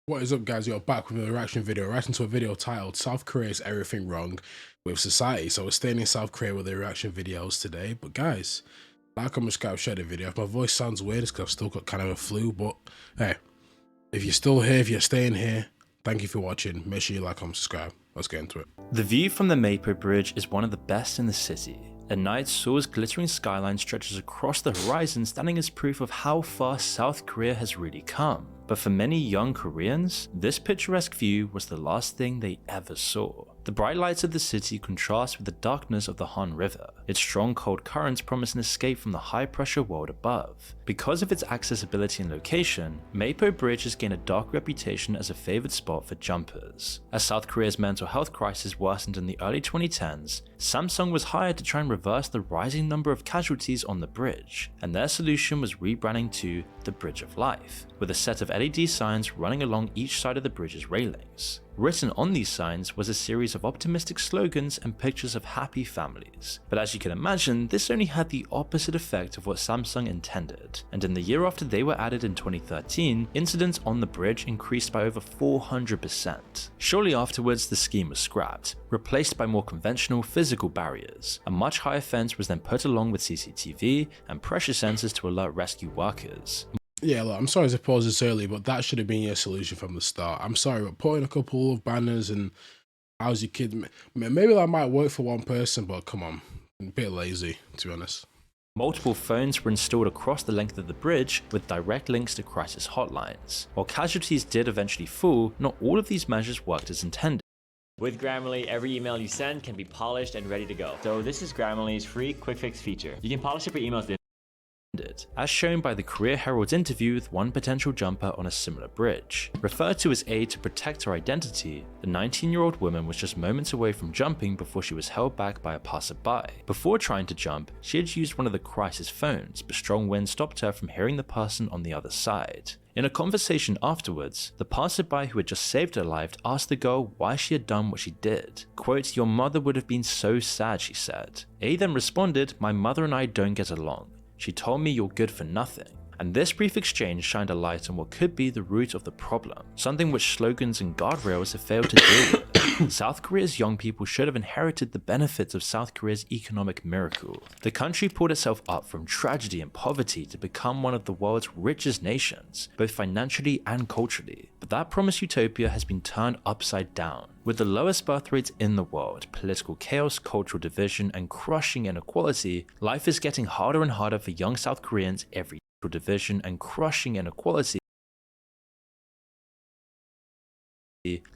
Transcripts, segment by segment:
What is up, guys? You're back with a reaction video, reacting to a video titled South Korea's Everything Wrong with Society. So we're staying in South Korea with the reaction videos today. But guys, like, comment, subscribe, share the video. If my voice sounds weird, it's because I've still got kind of a flu. But hey, if you're still here, if you're staying here, thank you for watching. Make sure you like, comment, subscribe. Let's get into it. The view from the Mapo Bridge is one of the best in the city. At night, Seoul's glittering skyline stretches across the horizon, standing as proof of how far South Korea has really come. But for many young Koreans, this picturesque view was the last thing they ever saw. The bright lights of the city contrast with the darkness of the Han River. Its strong cold currents promise an escape from the high-pressure world above. Because of its accessibility and location, Mapo Bridge has gained a dark reputation as a favored spot for jumpers. As South Korea's mental health crisis worsened in the early 2010s, Samsung was hired to try and reverse the rising number of casualties on the bridge, and their solution was rebranding to the Bridge of Life, with a set of LED signs running along each side of the bridge's railings. Written on these signs was a series of optimistic slogans and pictures of happy families. But as you can imagine, this only had the opposite effect of what Samsung intended, and in the year after they were added in 2013, incidents on the bridge increased by over 400%. Shortly afterwards, the scheme was scrapped, replaced by more conventional physical barriers. A much higher fence was then put along with CCTV and pressure sensors to alert rescue workers. Yeah, look, I'm sorry to pause this early, but that should have been your solution from the start. I'm sorry, but putting a couple of banners and how's your kid, maybe that might work for one person, but come on, a bit lazy, to be honest. Multiple phones were installed across the length of the bridge with direct links to crisis hotlines. While casualties did eventually fall, not all of these measures worked as intended. With Grammarly, every email you send can be polished and ready to go. So this is Grammarly's free quick fix feature. You can polish up your emails as shown by the Korea Herald's interview with one potential jumper on a similar bridge. Referred to as aid to protect her identity, the 19-year-old woman was just moments away from jumping before she was held back by a passerby. Before trying to jump, she had used one of the crisis phones, but strong wind stopped her from hearing the person on the other side. In a conversation afterwards, the passerby who had just saved her life asked the girl why she had done what she did. Quote, "Your mother would have been so sad," she said. A then responded, "My mother and I don't get along. She told me you're good for nothing." And this brief exchange shined a light on what could be the root of the problem, something which slogans and guardrails have failed to deal with. South Korea's young people should have inherited the benefits of South Korea's economic miracle. The country pulled itself up from tragedy and poverty to become one of the world's richest nations, both financially and culturally. But that promised utopia has been turned upside down. With the lowest birth rates in the world, political chaos, cultural division, and crushing inequality, life is getting harder and harder for young South Koreans every division and crushing inequality.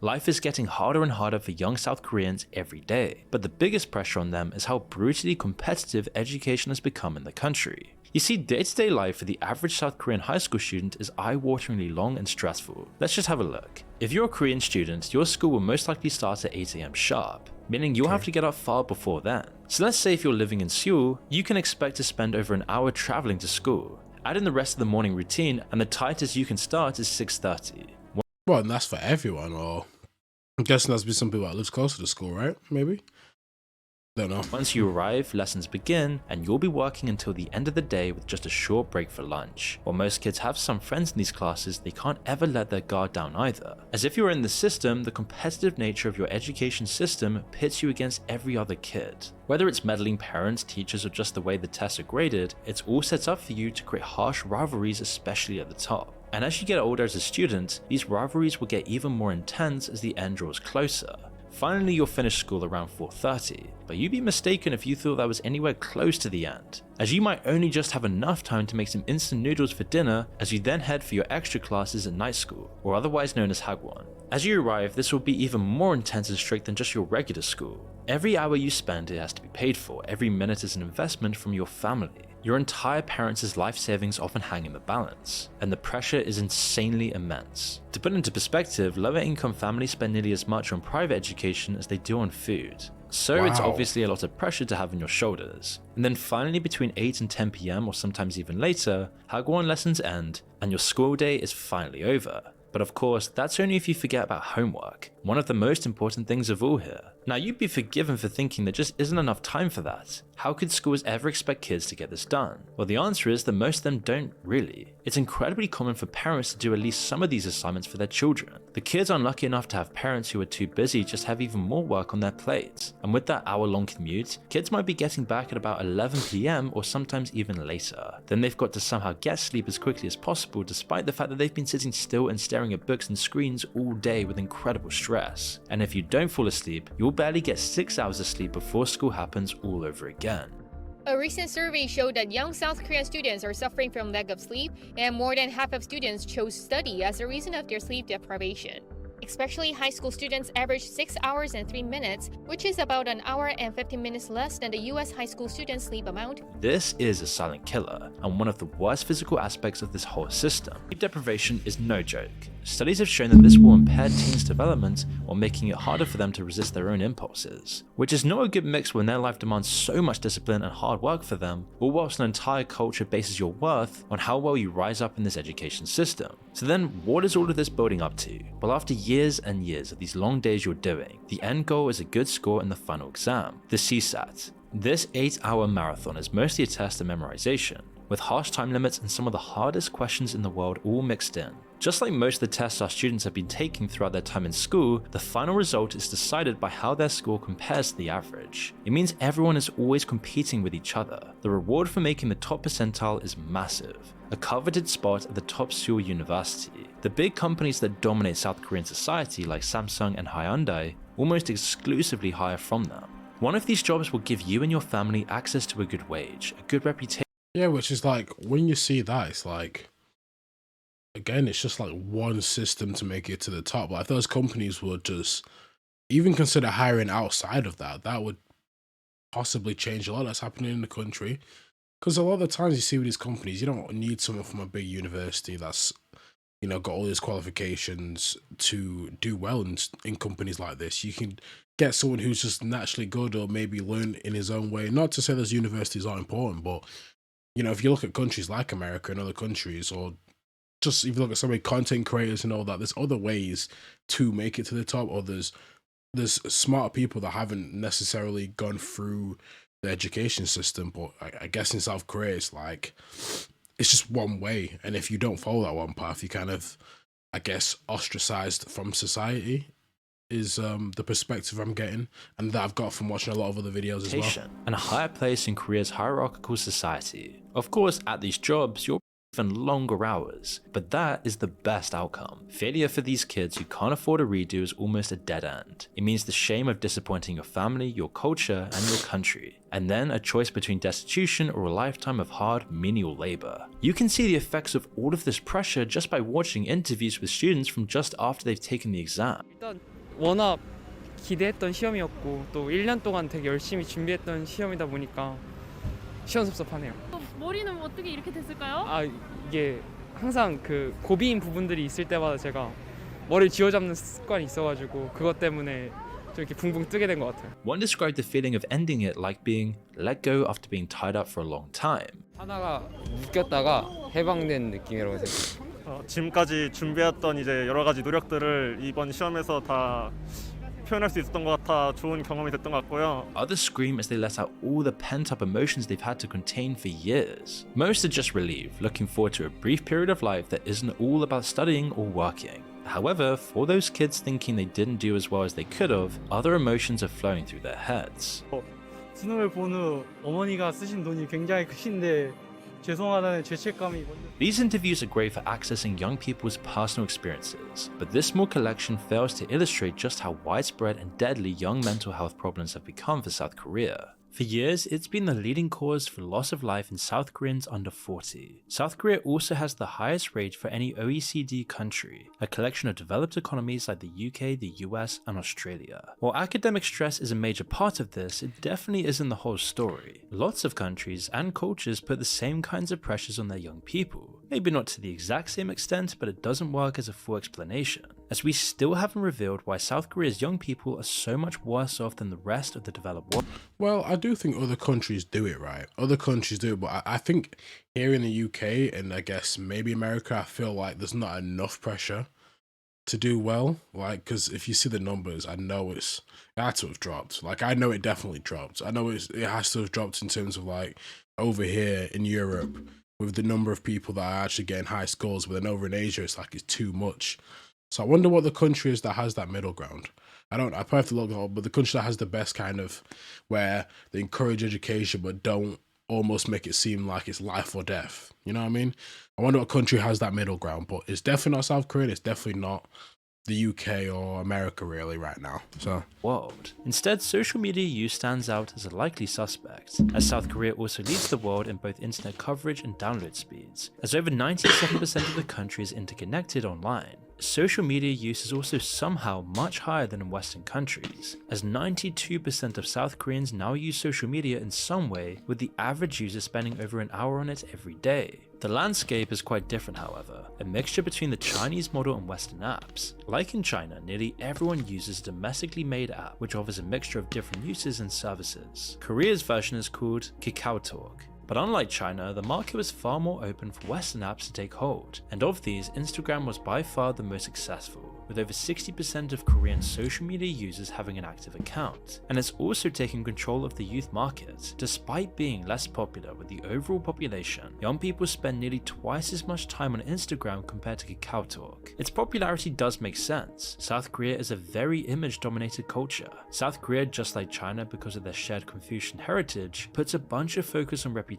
Life is getting harder and harder for young South Koreans every day, but the biggest pressure on them is how brutally competitive education has become in the country. You see, day-to-day life for the average South Korean high school student is eye-wateringly long and stressful. Let's just have a look. If you're a Korean student, your school will most likely start at 8 AM sharp, meaning you'll have to get up far before then. So let's say if you're living in Seoul, you can expect to spend over an hour traveling to school. Add in the rest of the morning routine, and the tightest you can start is 6:30. Well, and that's for everyone, or I'm guessing that's be some people that lives closer to school, right? Maybe? Don't know. Once you arrive, lessons begin, and you'll be working until the end of the day with just a short break for lunch. While most kids have some friends in these classes, they can't ever let their guard down either. As if you're in the system, the competitive nature of your education system pits you against every other kid. Whether it's meddling parents, teachers, or just the way the tests are graded, it's all set up for you to create harsh rivalries, especially at the top. And as you get older as a student, these rivalries will get even more intense as the end draws closer. Finally, you'll finish school around 4:30, but you'd be mistaken if you thought that was anywhere close to the end, as you might only just have enough time to make some instant noodles for dinner as you then head for your extra classes at night school, or otherwise known as Hagwon. As you arrive, this will be even more intense and strict than just your regular school. Every hour you spend, it has to be paid for. Every minute is an investment from your family. Your entire parents' life savings often hang in the balance, and the pressure is insanely immense. To put into perspective, lower income families spend nearly as much on private education as they do on food. So It's obviously a lot of pressure to have on your shoulders. And then finally between 8 and 10 PM or sometimes even later, Hagwon lessons end, and your school day is finally over. But of course, that's only if you forget about homework, one of the most important things of all here. Now, you'd be forgiven for thinking there just isn't enough time for that. How could schools ever expect kids to get this done? Well, the answer is that most of them don't really. It's incredibly common for parents to do at least some of these assignments for their children. The kids are unlucky enough to have parents who are too busy just have even more work on their plates. And with that hour-long commute, kids might be getting back at about 11 PM or sometimes even later. Then they've got to somehow get sleep as quickly as possible despite the fact that they've been sitting still and staring at books and screens all day with incredible stress. And if you don't fall asleep, you'll barely get 6 hours of sleep before school happens all over again. A recent survey showed that young South Korean students are suffering from lack of sleep, and more than half of students chose study as a reason of their sleep deprivation. Especially high school students average 6 hours and 3 minutes, which is about an hour and 15 minutes less than the US high school student sleep amount. This is a silent killer, and one of the worst physical aspects of this whole system. Sleep deprivation is no joke. Studies have shown that this will impair teens' development while making it harder for them to resist their own impulses, which is not a good mix when their life demands so much discipline and hard work for them, all whilst an entire culture bases your worth on how well you rise up in this education system. So then, what is all of this building up to? Well, after years and years of these long days you're doing, the end goal is a good score in the final exam, the CSAT. This 8-hour marathon is mostly a test of memorization, with harsh time limits and some of the hardest questions in the world all mixed in. Just like most of the tests our students have been taking throughout their time in school, the final result is decided by how their score compares to the average. It means everyone is always competing with each other. The reward for making the top percentile is massive, a coveted spot at the top Seoul University. The big companies that dominate South Korean society like Samsung and Hyundai almost exclusively hire from them. One of these jobs will give you and your family access to a good wage, a good reputation. Yeah, which is like, when you see that, it's like, again, it's just like one system to make it to the top. Like, if those companies would just even consider hiring outside of that, that would possibly change a lot that's happening in the country. Because a lot of the times you see with these companies, you don't need someone from a big university that's, you know, got all these qualifications to do well in companies like this. You can get someone who's just naturally good or maybe learn in his own way. Not to say those universities aren't important, but, you know, if you look at countries like America and other countries, or just if you look at so many content creators and all that, there's other ways to make it to the top, or there's smart people that haven't necessarily gone through the education system. But I guess in South Korea, it's like, it's just one way. And if you don't follow that one path, you kind of, I guess, ostracized from society is the perspective I'm getting, and that I've got from watching a lot of other videos as well. And a higher place in Korea's hierarchical society. Of course, at these jobs, you're even longer hours, but that is the best outcome. Failure for these kids who can't afford a redo is almost a dead end. It means the shame of disappointing your family, your culture, and your country, and then a choice between destitution or a lifetime of hard, menial labor. You can see the effects of all of this pressure just by watching interviews with students from just after they've taken the exam. 일단 워낙 기대했던 시험이었고 또 1년 동안 되게 열심히 준비했던 시험이다 보니까 시원섭섭하네요. 머리는 어떻게 이렇게 됐을까요? 아 이게 항상 그 고비인 부분들이 있을 때마다 제가 머리를 쥐어잡는 습관이 있어가지고 그것 때문에 좀 이렇게 붕붕 뜨게 된 것 같아요. One described the feeling of ending it like being let go after being tied up for a long time. 하다가 묶였다가 해방된 느낌이라고 생각해요. 지금까지 준비했던 이제 여러 가지 노력들을 이번 시험에서 다 표현할 수 있었던 것 같아 좋은 경험이 됐던 것 같고요. Others scream as they let out all the pent-up emotions they've had to contain for years. Most are just relieved, looking forward to a brief period of life that isn't all about studying or working. However, for those kids thinking they didn't do as well as they could have, other emotions are flowing through their heads. 수능을 본 후 어머니가 쓰신 돈이 굉장히 크신데 죄송하다는 죄책감이 먼저. These interviews are great for accessing young people's personal experiences, but this small collection fails to illustrate just how widespread and deadly young mental health problems have become for South Korea. For years, it's been the leading cause for loss of life in South Koreans under 40. South Korea also has the highest rate for any OECD country, a collection of developed economies like the UK, the US, and Australia. While academic stress is a major part of this, it definitely isn't the whole story. Lots of countries and cultures put the same kinds of pressures on their young people. Maybe not to the exact same extent, but it doesn't work as a full explanation, as we still haven't revealed why South Korea's young people are so much worse off than the rest of the developed world. Well, I do think other countries do it, right? Other countries do it, but I think here in the UK and I guess maybe America, I feel like there's not enough pressure to do well, like, because if you see the numbers, I know it had to have dropped. Like, I know it definitely dropped. I know it has to have dropped in terms of, like, over here in Europe with the number of people that are actually getting high scores, but then over in Asia it's like it's too much. So I wonder what the country is that has that middle ground. I probably have to look it up, but the country that has the best kind of, where they encourage education but don't almost make it seem like it's life or death. You know what I mean? I wonder what country has that middle ground, but it's definitely not South Korea. It's definitely not the UK or America really right now. So world. Instead, social media use stands out as a likely suspect, as South Korea also leads the world in both internet coverage and download speeds, as over 97% of the country is interconnected online. Social media use is also somehow much higher than in Western countries, as 92% of South Koreans now use social media in some way, with the average user spending over an hour on it every day. The landscape is quite different, however, a mixture between the Chinese model and Western apps. Like in China, nearly everyone uses a domestically made app which offers a mixture of different uses and services. Korea's version is called KakaoTalk. But unlike China, the market was far more open for Western apps to take hold, and of these, Instagram was by far the most successful, with over 60% of Korean social media users having an active account. And it's also taking control of the youth market. Despite being less popular with the overall population, young people spend nearly twice as much time on Instagram compared to KakaoTalk. Its popularity does make sense. South Korea is a very image-dominated culture. South Korea, just like China because of their shared Confucian heritage, puts a bunch of focus on reputation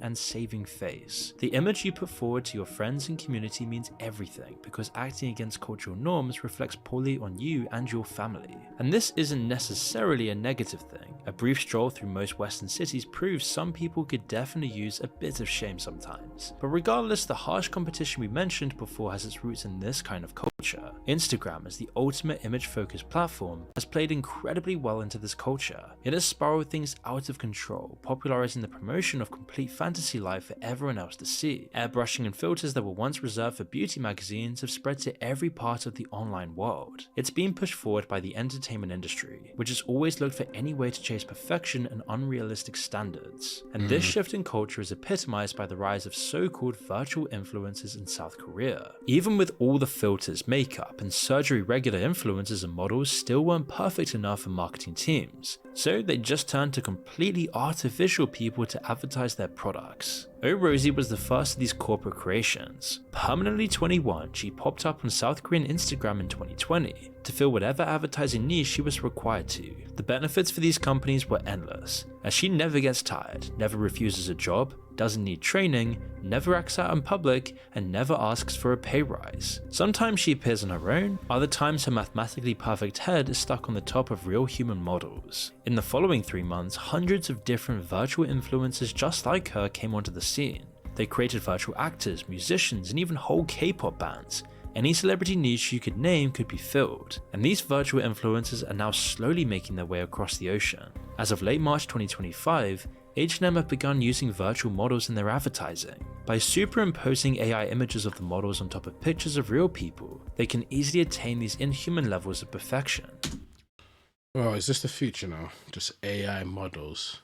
and saving face. The image you put forward to your friends and community means everything, because acting against cultural norms reflects poorly on you and your family. And this isn't necessarily a negative thing. A brief stroll through most Western cities proves some people could definitely use a bit of shame sometimes. But regardless, the harsh competition we mentioned before has its roots in this kind of culture. Instagram, as the ultimate image-focused platform, has played incredibly well into this culture. It has spiraled things out of control, popularizing the promotion of complete fantasy life for everyone else to see. Airbrushing and filters that were once reserved for beauty magazines have spread to every part of the online world. It's been pushed forward by the entertainment industry, which has always looked for any way to chase perfection and unrealistic standards. And this shift in culture is epitomized by the rise of so-called virtual influencers in South Korea. Even with all the filters, makeup, and surgery, regular influencers and models still weren't perfect enough for marketing teams. So they just turned to completely artificial people to advertise their products. Oh Rosie was the first of these corporate creations. Permanently 21, she popped up on South Korean Instagram in 2020 to fill whatever advertising niche she was required to. The benefits for these companies were endless, as she never gets tired, never refuses a job, doesn't need training, never acts out in public, and never asks for a pay rise. Sometimes she appears on her own, other times her mathematically perfect head is stuck on the top of real human models. In the following 3 months, hundreds of different virtual influencers just like her came onto the scene. They created virtual actors, musicians, and even whole K-pop bands. Any celebrity niche you could name could be filled, and these virtual influencers are now slowly making their way across the ocean. As of late March 2025, H&M have begun using virtual models in their advertising. By superimposing AI images of the models on top of pictures of real people, they can easily attain these inhuman levels of perfection. Oh, is this the future now? Just AI models.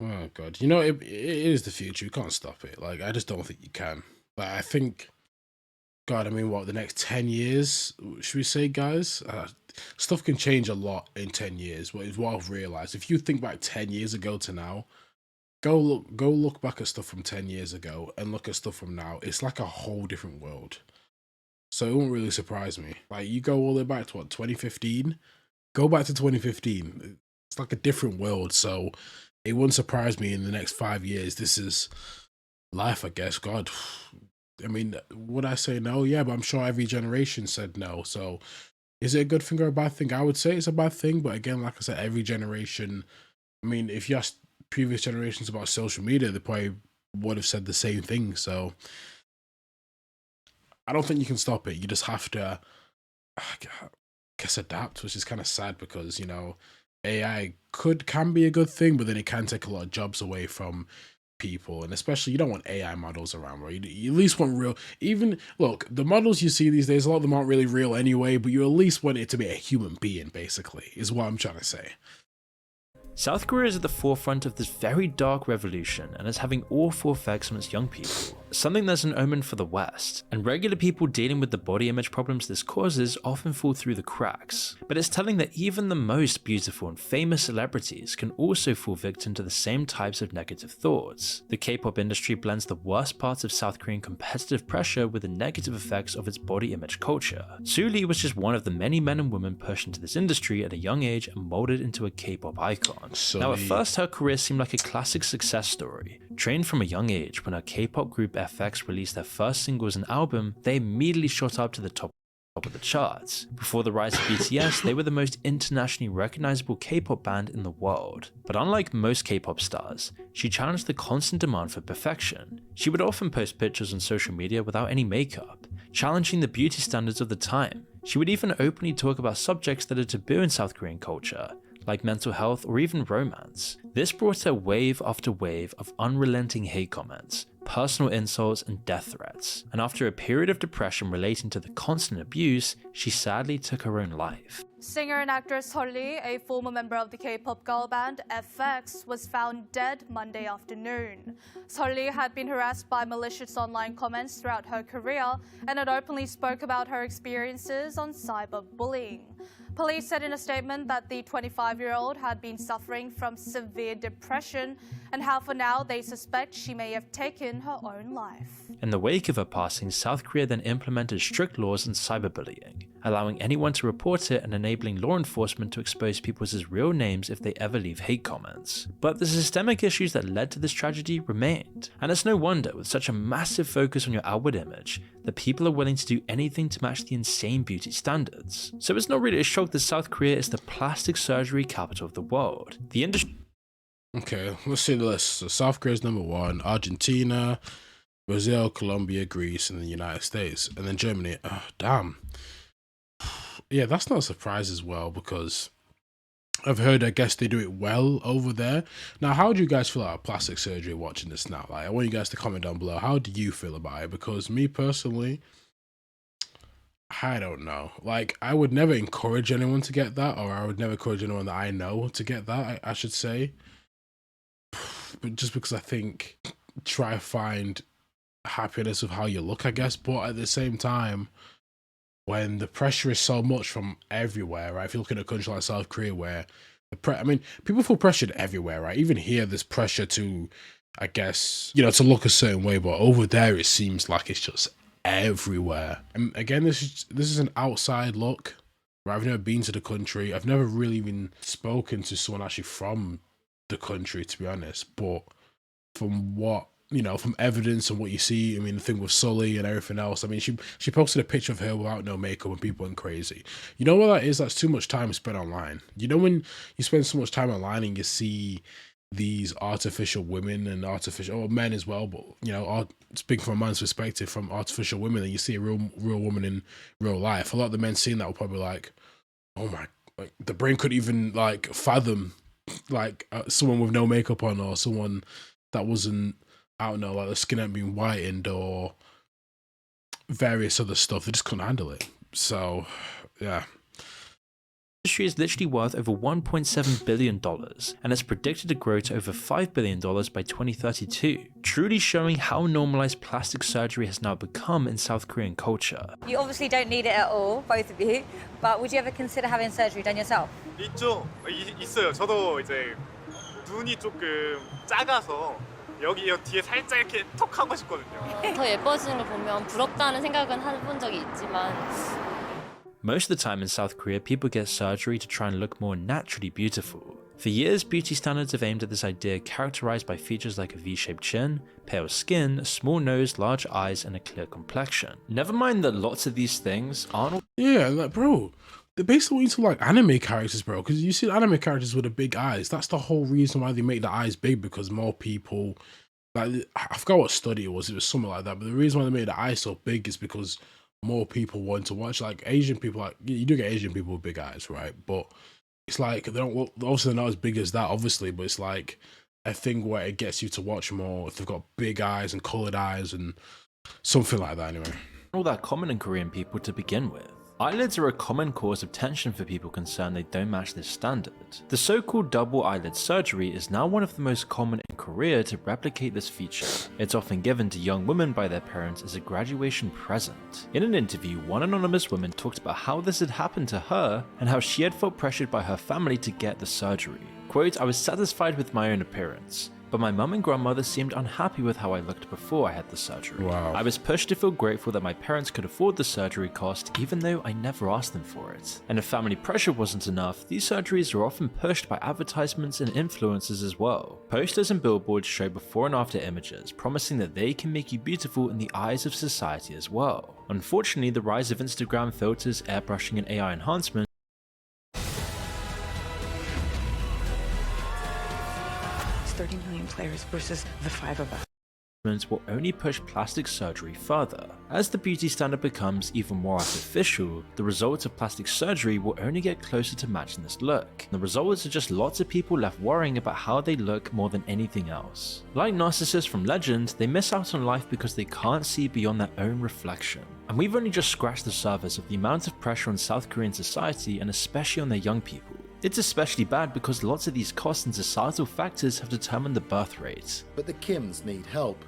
Oh god, you know, it is the future. You can't stop it. Like, I just don't think you can. Like, I think, God, I mean, what, the next 10 years, should we say, guys? Stuff can change a lot in 10 years. What is what I've realized. If you think back 10 years ago to now, go look back at stuff from 10 years ago and look at stuff from now. It's like a whole different world. So it won't really surprise me. Like, you go all the way back to what, 2015? Go back to 2015. It's like a different world. So it wouldn't surprise me in the next 5 years. This is life, I guess. God, I mean, would I say no? Yeah, but I'm sure every generation said no. So is it a good thing or a bad thing? I would say it's a bad thing. But again, like I said, every generation, I mean, if you asked previous generations about social media, they probably would have said the same thing. So I don't think you can stop it. You just have to, I guess, adapt, which is kind of sad because, you know, AI can be a good thing, but then it can take a lot of jobs away from people, and especially you don't want AI models around, right? You at least want real. Even look, the models you see these days, a lot of them aren't really real anyway, but you at least want it to be a human being, basically, is what I'm trying to say. South Korea is at the forefront of this very dark revolution and is having awful effects on its young people. something that's an omen for the West, and regular people dealing with the body image problems this causes often fall through the cracks. But it's telling that even the most beautiful and famous celebrities can also fall victim to the same types of negative thoughts. The K-pop industry blends the worst parts of South Korean competitive pressure with the negative effects of its body image culture. Soo Lee was just one of the many men and women pushed into this industry at a young age and molded into a K-pop icon. Now, at first, her career seemed like a classic success story. Trained from a young age, when her K-pop group FX released their first singles and album, they immediately shot up to the top of the charts. Before the rise of BTS, they were the most internationally recognizable K-pop band in the world. But unlike most K-pop stars, she challenged the constant demand for perfection. She would often post pictures on social media without any makeup, challenging the beauty standards of the time. She would even openly talk about subjects that are taboo in South Korean culture, like mental health or even romance. This brought her wave after wave of unrelenting hate comments, personal insults and death threats, and after a period of depression relating to the constant abuse, she sadly took her own life. Singer and actress Seol Lee, a former member of the K-pop girl band FX, was found dead Monday afternoon. Seol Lee had been harassed by malicious online comments throughout her career and had openly spoke about her experiences on cyberbullying. Police said in a statement that the 25-year-old had been suffering from severe depression and how for now they suspect she may have taken her own life. In the wake of her passing, South Korea then implemented strict laws on cyberbullying, allowing anyone to report it and enabling law enforcement to expose people's real names if they ever leave hate comments. But the systemic issues that led to this tragedy remained, and it's no wonder, with such a massive focus on your outward image, that people are willing to do anything to match the insane beauty standards. So it's not really a shock that South Korea is the plastic surgery capital of the world. The industry. Okay, let's see the list. So South Korea's number 1, Argentina, Brazil, Colombia, Greece, and the United States. And then Germany. Oh, damn. Yeah, that's not a surprise as well, because I've heard, I guess they do it well over there. Now, how do you guys feel about plastic surgery watching this now? Like, I want you guys to comment down below. How do you feel about it? Because me personally, I don't know. Like, I would never encourage anyone to get that, or I would never encourage anyone that I know to get that, I should say. But just because I think, try to find happiness with how you look, I guess. But at the same time, when the pressure is so much from everywhere, right? If you look at a country like South Korea, where I mean, people feel pressured everywhere, right? Even here, there's pressure to, I guess, you know, to look a certain way. But over there, it seems like it's just everywhere. And again, this is an outside look, right? I've never been to the country. I've never really even spoken to someone actually from the country, to be honest. But from what, you know, from evidence and what you see, I mean, the thing with Sully and everything else, I mean, she posted a picture of her without no makeup and people went crazy. You know what that is? That's too much time spent online. You know, when you spend so much time online and you see these artificial women and artificial, or men as well, but, you know, speaking from a man's perspective, from artificial women, and you see a real woman in real life, a lot of the men seeing that will probably like, oh my, like, the brain couldn't even like fathom like someone with no makeup on, or someone that wasn't, I don't know, like the skin hadn't been whitened or various other stuff. They just couldn't handle it. So, yeah. The industry is literally worth over $1.7 billion, and it's predicted to grow to over $5 billion by 2032, truly showing how normalized plastic surgery has now become in South Korean culture. You obviously don't need it at all, both of you, but would you ever consider having surgery done yourself? 있죠. 있어요. 저도 이제 눈이 조금 작아서 여기 뒤에 살짝 이렇게 톡 하고 싶거든요. 더 예뻐지는 걸 보면 부럽다는 생각은 해본 적이 있지만 Most of the time in South Korea, people get surgery to try and look more naturally beautiful. For years, beauty standards have aimed at this idea, characterized by features like a V-shaped chin, pale skin, a small nose, large eyes, and a clear complexion. Never mind that lots of these things aren't... Yeah, like, bro, they basically want you to like anime characters, bro, because you see anime characters with the big eyes. That's the whole reason why they make the eyes big, because more people... Like, I forgot what study it was something like that, but the reason why they made the eyes so big is because more people want to watch. Like Asian people, like you do get Asian people with big eyes, right? But it's like they don't, obviously they're not as big as that, obviously, but it's like a thing where it gets you to watch more if they've got big eyes and colored eyes and something like that. Anyway, all that common in Korean people to begin with. Eyelids are a common cause of tension for people concerned they don't match this standard. The so-called double eyelid surgery is now one of the most common in Korea to replicate this feature. It's often given to young women by their parents as a graduation present. In an interview, one anonymous woman talked about how this had happened to her and how she had felt pressured by her family to get the surgery. Quote, "I was satisfied with my own appearance, but my mum and grandmother seemed unhappy with how I looked before I had the surgery. Wow. I was pushed to feel grateful that my parents could afford the surgery cost even though I never asked them for it. And if family pressure wasn't enough, these surgeries are often pushed by advertisements and influencers as well. Posters and billboards show before and after images, promising that they can make you beautiful in the eyes of society as well. Unfortunately, the rise of Instagram filters, airbrushing and AI enhancement 30 million players versus the 5 of us. will only push plastic surgery further. As the beauty standard becomes even more artificial, the results of plastic surgery will only get closer to matching this look. The results are just lots of people left worrying about how they look more than anything else. Like narcissists from Legend, they miss out on life because they can't see beyond their own reflection. And we've only just scratched the surface of the amount of pressure on South Korean society and especially on their young people. It's especially bad because lots of these costs and societal factors have determined the birth rate. But the Kims need help.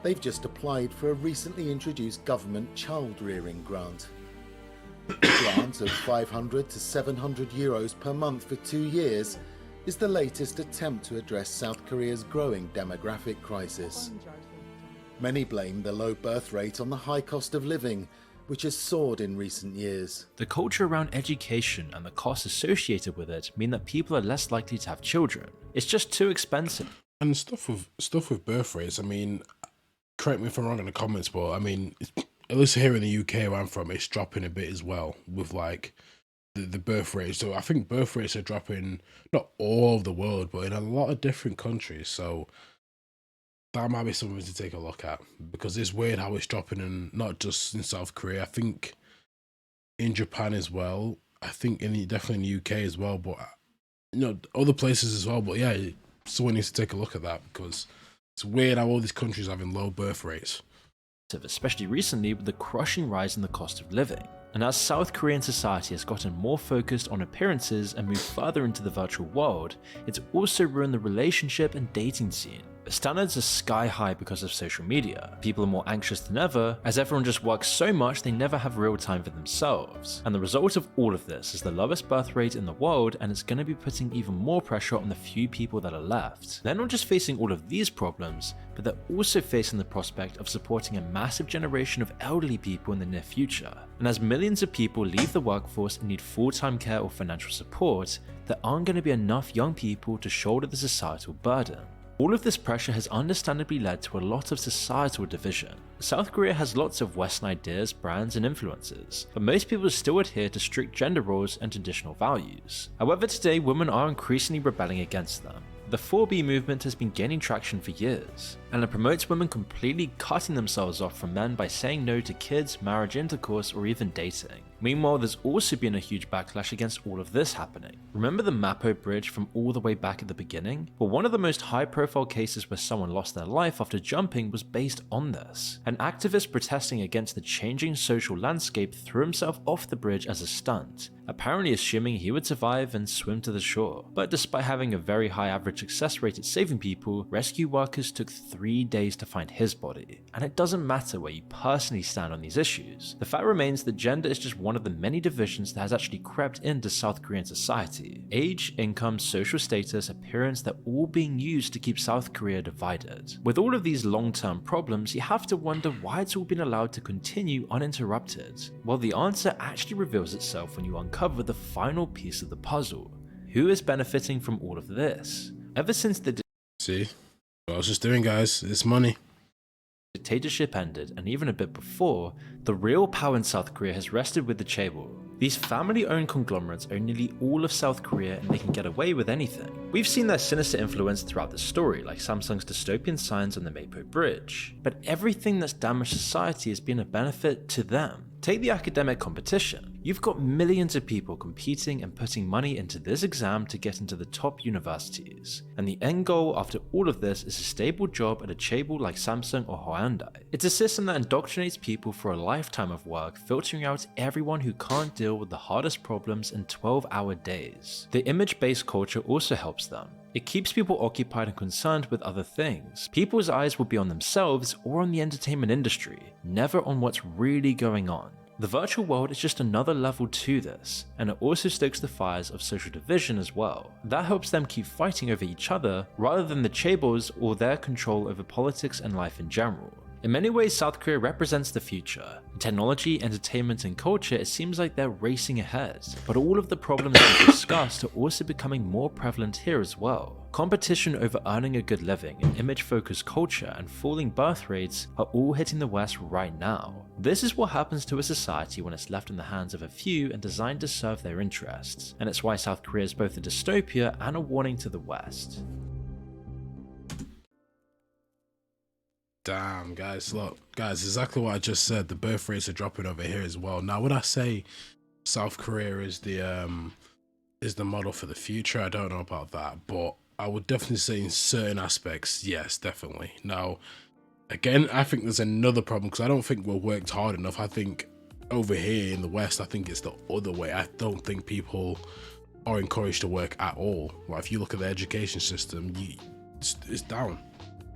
They've just applied for a recently introduced government child rearing grant. A grant of 500 to 700 euros per month for 2 years is the latest attempt to address South Korea's growing demographic crisis. Many blame the low birth rate on the high cost of living, which has soared in recent years. The culture around education and the costs associated with it mean that people are less likely to have children. It's just too expensive. And stuff with birth rates, I mean, correct me if I'm wrong in the comments, but I mean, at least here in the UK where I'm from, it's dropping a bit as well with like the birth rate. So I think birth rates are dropping, not all over the world, but in a lot of different countries. So that might be something to take a look at, because it's weird how it's dropping, and not just in South Korea. I think in Japan as well. I think definitely in the UK as well, but you know, other places as well. But yeah, someone needs to take a look at that, because it's weird how all these countries are having low birth rates. Especially recently with the crushing rise in the cost of living. And as South Korean society has gotten more focused on appearances and moved further into the virtual world, it's also ruined the relationship and dating scene. The standards are sky high because of social media. People are more anxious than ever, as everyone just works so much they never have real time for themselves. And the result of all of this is the lowest birth rate in the world, and it's going to be putting even more pressure on the few people that are left. They're not just facing all of these problems, but they're also facing the prospect of supporting a massive generation of elderly people in the near future. And as millions of people leave the workforce and need full-time care or financial support, there aren't going to be enough young people to shoulder the societal burden. All of this pressure has understandably led to a lot of societal division. South Korea has lots of Western ideas, brands, and influences, but most people still adhere to strict gender roles and traditional values. However, today women are increasingly rebelling against them. The 4B movement has been gaining traction for years, and it promotes women completely cutting themselves off from men by saying no to kids, marriage, intercourse, or even dating. Meanwhile, there's also been a huge backlash against all of this happening. Remember the Mapo Bridge from all the way back at the beginning? Well, one of the most high-profile cases where someone lost their life after jumping was based on this. An activist protesting against the changing social landscape threw himself off the bridge as a stunt, apparently assuming he would survive and swim to the shore. But despite having a very high average success rate at saving people, rescue workers took 3 days to find his body. And it doesn't matter where you personally stand on these issues. The fact remains that gender is just one of the many divisions that has actually crept into South Korean society. Age, income, social status, appearance, they're all being used to keep South Korea divided. With all of these long-term problems, you have to wonder why it's all been allowed to continue uninterrupted. Well, the answer actually reveals itself when you uncover the final piece of the puzzle. Who is benefiting from all of this? Ever since the See? What I was just doing, guys. It's money. dictatorship ended, and even a bit before, the real power in South Korea has rested with the chaebol. These family-owned conglomerates own nearly all of South Korea, and they can get away with anything. We've seen their sinister influence throughout the story, like Samsung's dystopian signs on the Mapo Bridge. But everything that's damaged society has been a benefit to them. Take the academic competition. You've got millions of people competing and putting money into this exam to get into the top universities, and the end goal after all of this is a stable job at a chaebol like Samsung or Hyundai. It's a system that indoctrinates people for a lifetime of work, filtering out everyone who can't deal with the hardest problems in 12-hour days. The image-based culture also helps them. It keeps people occupied and concerned with other things. People's eyes will be on themselves or on the entertainment industry, never on what's really going on. The virtual world is just another level to this, and it also stokes the fires of social division as well. That helps them keep fighting over each other rather than the chaebols or their control over politics and life in general. In many ways, South Korea represents the future. In technology, entertainment, and culture, it seems like they're racing ahead. But all of the problems we've discussed are also becoming more prevalent here as well. Competition over earning a good living, an image-focused culture, and falling birth rates are all hitting the West right now. This is what happens to a society when it's left in the hands of a few and designed to serve their interests. And it's why South Korea is both a dystopia and a warning to the West. Damn, guys, look, guys, exactly what I just said. The birth rates are dropping over here as well. Now, would I say South Korea is the model for the future? I don't know about that, but I would definitely say in certain aspects, yes, definitely. Now, again, I think there's another problem because I don't think we're worked hard enough. I think over here in the West, I think it's the other way. I don't think people are encouraged to work at all. Like, if you look at the education system, it's down.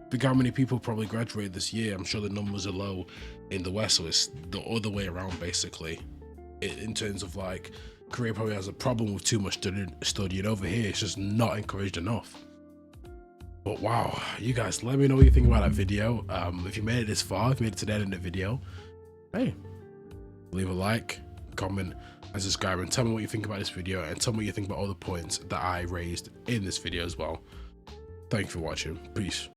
Think how many people probably graduated this year. I'm sure the numbers are low in the West, so it's the other way around basically. In terms of like, Korea probably has a problem with too much studying. Over here, it's just not encouraged enough. But wow, you guys, let me know what you think about that video. If you made it this far, if you made it to the end of the video, hey, leave a like, comment, and subscribe, and tell me what you think about this video, and tell me what you think about all the points that I raised in this video as well. Thank you for watching. Peace.